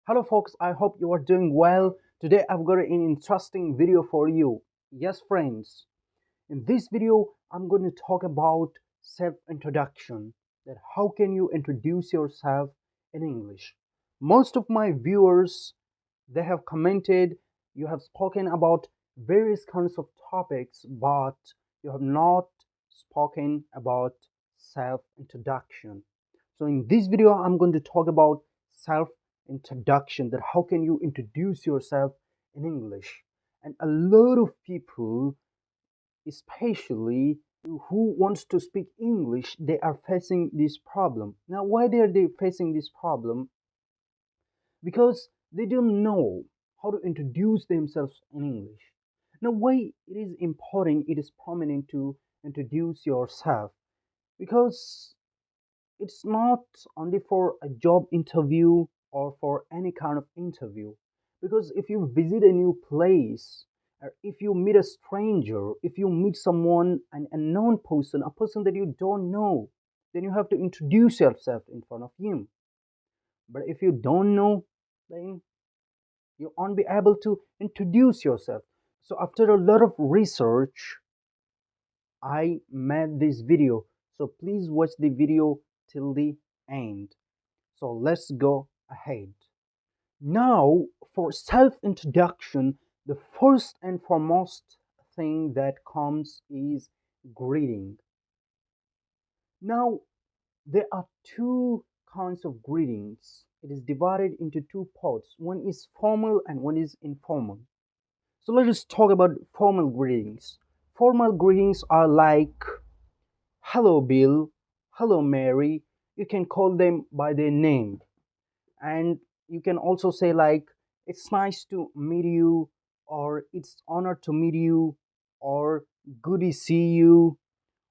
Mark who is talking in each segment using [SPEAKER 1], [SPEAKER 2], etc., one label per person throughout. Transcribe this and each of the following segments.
[SPEAKER 1] Hello folks, I hope you are doing well. Today I've got an interesting video for you. Yes friends, in this video I'm going to talk about self-introduction. That how can you introduce yourself in English? Most of my viewers, they have commented, you have spoken about various kinds of topics, but you have not spoken about self-introduction. So in this video I'm going to talk about self introduction, that how can you introduce yourself in English. And a lot of people, especially who wants to speak English, they are facing this problem. Now why are they facing this problem? Because they don't know how to introduce themselves in English. Now why it is important, it is prominent to introduce yourself? Because it's not only for a job interview or for any kind of interview. Because if you visit a new place, or if you meet a stranger, if you meet someone, an unknown person, a person that you don't know, then you have to introduce yourself in front of him. But if you don't know, then you won't be able to introduce yourself. So after a lot of research, I made this video. So please watch the video till the end. So let's go ahead. Now, for self introduction, the first and foremost thing that comes is greeting. Now, there are two kinds of greetings. It is divided into two parts. One is formal and one is informal. So let us talk about formal greetings. Formal greetings are like hello Bill, hello Mary. You can call them by their name. And you can also say like it's nice to meet you, or it's honor to meet you, or good to see you,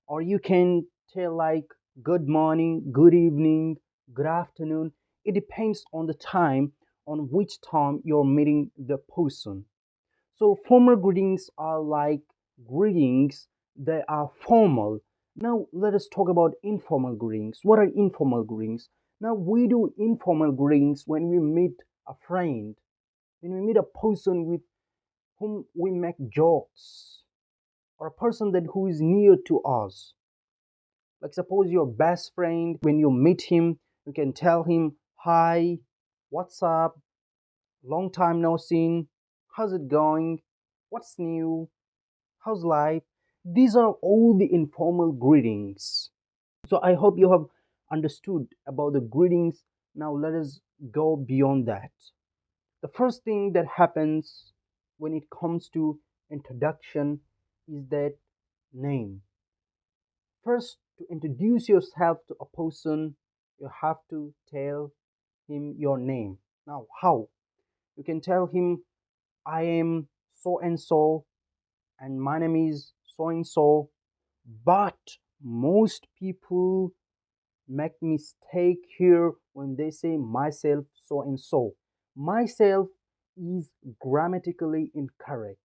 [SPEAKER 1] or you can tell like good morning, good evening, good afternoon. It depends on the time, on which time you're meeting the person. So formal greetings are like greetings that are formal. Now let us talk about informal greetings. What are informal greetings? Now we do informal greetings when we meet a friend, when we meet a person with whom we make jokes, or a person that who is near to us. Like suppose your best friend, when you meet him, you can tell him, "Hi, what's up? Long time no seen. How's it going? What's new? How's life?" These are all the informal greetings. So I hope you have understood about the greetings. Now let us go beyond that. The first thing that happens when it comes to introduction is that name. First, to introduce yourself to a person, you have to tell him your name. Now, how? You can tell him, I am so and so, and my name is so and so. But most people make mistake here when they say myself so and so. Myself is grammatically incorrect.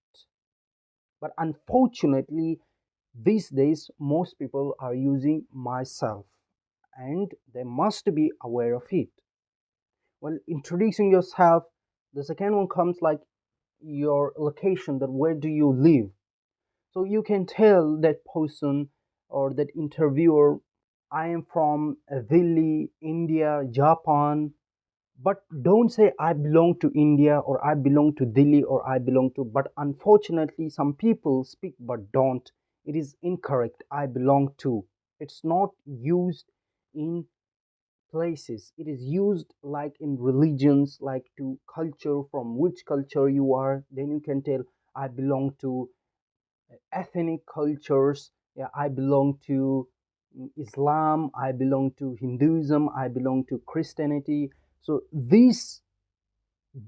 [SPEAKER 1] But unfortunately, these days most people are using myself, and they must be aware of it. Well, introducing yourself, the second one comes like your location, that where do you live. So you can tell that person or that interviewer, I am from Delhi, India, Japan. But don't say I belong to India, or I belong to Delhi, or I belong to. But unfortunately, some people speak but don't. It is incorrect. I belong to. It's not used in places. It is used like in religions, like to culture, from which culture you are. Then you can tell I belong to ethnic cultures. Yeah, I belong to Islam, I belong to Hinduism, I belong to Christianity. So these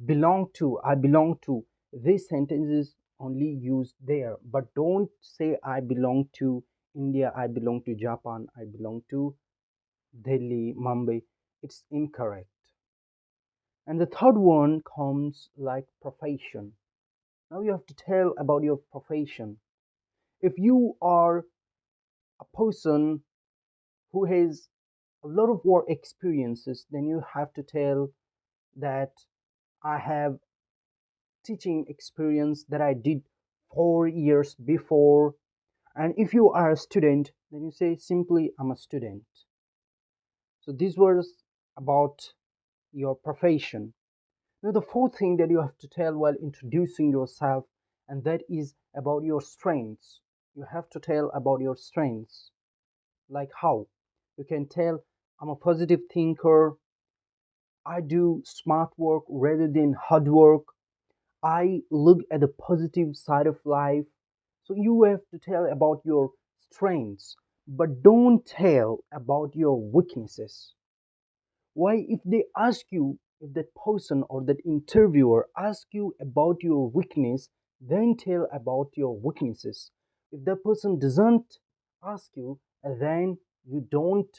[SPEAKER 1] belong to, I belong to, these sentences only used there. But don't say I belong to India, I belong to Japan, I belong to Delhi, Mumbai. It's incorrect. And the third one comes like profession. Now you have to tell about your profession. If you are a person who has a lot of work experiences, then you have to tell that I have teaching experience that I did 4 years before. And if you are a student, then you say simply, I'm a student. So this was about your profession. Now, the fourth thing that you have to tell while introducing yourself, and that is about your strengths. You have to tell about your strengths. Like how? You can tell, I'm a positive thinker, I do smart work rather than hard work, I look at the positive side of life. So you have to tell about your strengths, but don't tell about your weaknesses. Why? If they ask you, if that person or that interviewer asks you about your weakness, then tell about your weaknesses. If that person doesn't ask you, then you don't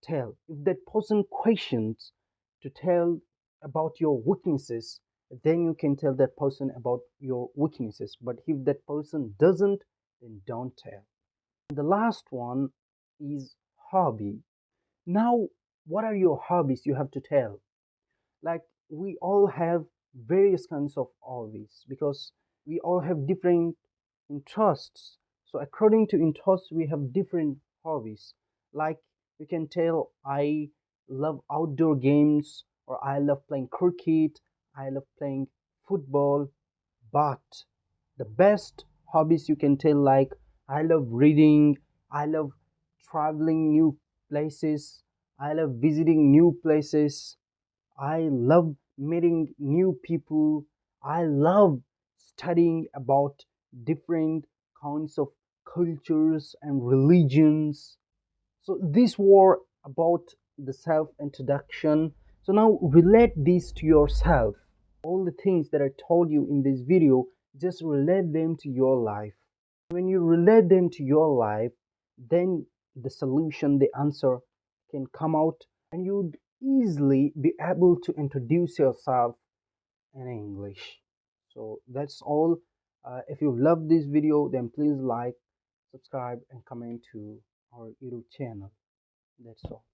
[SPEAKER 1] tell. If that person questions to tell about your weaknesses, then you can tell that person about your weaknesses. But if that person doesn't, then don't tell. And the last one is hobby. Now, what are your hobbies? You have to tell. Like, we all have various kinds of hobbies because we all have different interests. So according to interests, we have different hobbies. Like, you can tell, I love outdoor games, or I love playing cricket, I love playing football. But the best hobbies you can tell, like, I love reading, I love traveling new places, I love visiting new places, I love meeting new people. I love studying about different kinds of cultures and religions. So these were about the self introduction. So now relate this to yourself. All the things that I told you in this video, just relate them to your life. When you relate them to your life, then the solution, the answer can come out, and you'd easily be able to introduce yourself in English. So that's all. If you love this video, then please like, subscribe, and comment to our YouTube channel. That's all.